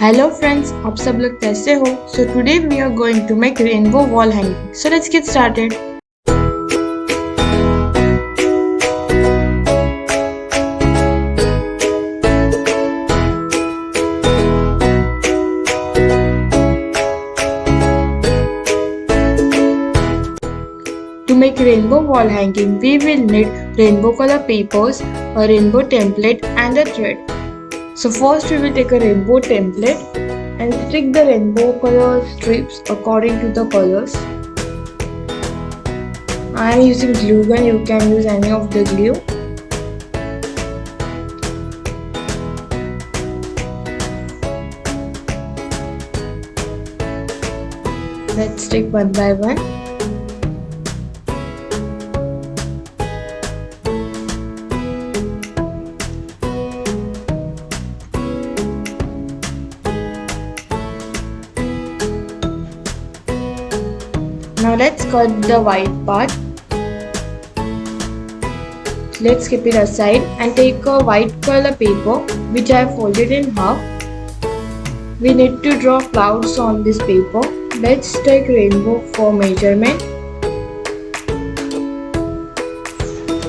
Hello friends, आप सब लोग कैसे हो? So today we are going to make rainbow wall hanging. So let's get started. To make rainbow wall hanging, we will need rainbow color papers, a rainbow template and a thread. So first we will take a rainbow template and stick the rainbow color strips according to the colors. I am using glue gun, you can use any of the glue. Let's stick one by one. Now let's cut the white part. Let's keep it aside and take a white color paper which I have folded in half. We need to draw clouds on this paper. Let's take rainbow for measurement.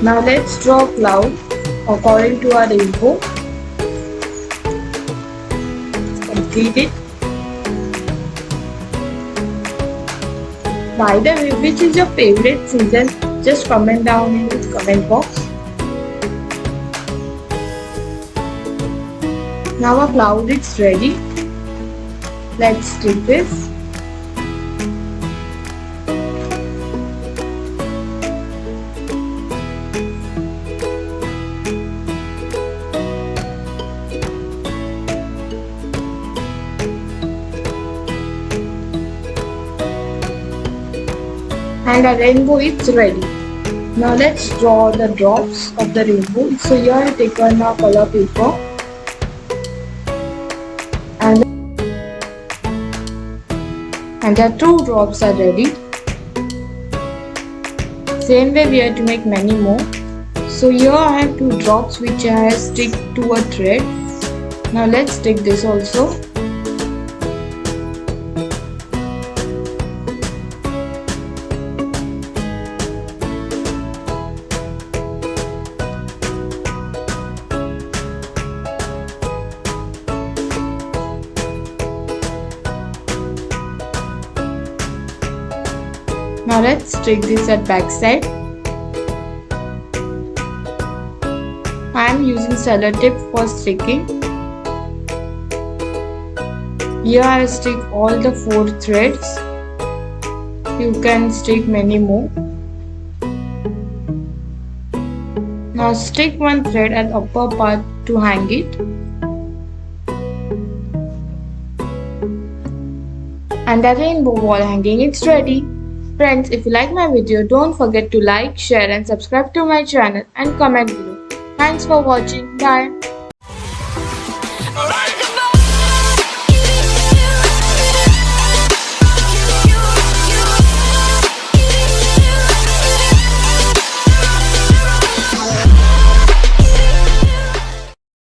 Now let's draw cloud according to our rainbow. Complete it. By the way, which is your favorite season? Just comment down in the comment box. Now our cloud is ready. Let's stick this. And our rainbow is ready. Now let's draw the drops of the rainbow. So here I have taken a color paper and the two drops are ready. Same way we have to make many more. So here I have two drops which I have stick to a thread. Now let's stick this also. Now let's stick this at back side. I am using sellotape for sticking. Here I stick all the 4 threads. You can stick many more. Now stick one thread at upper part to hang it. And the rainbow wall hanging is ready. Friends, if you like my video, don't forget to like, share and subscribe to my channel and comment below. Thanks for watching. Bye.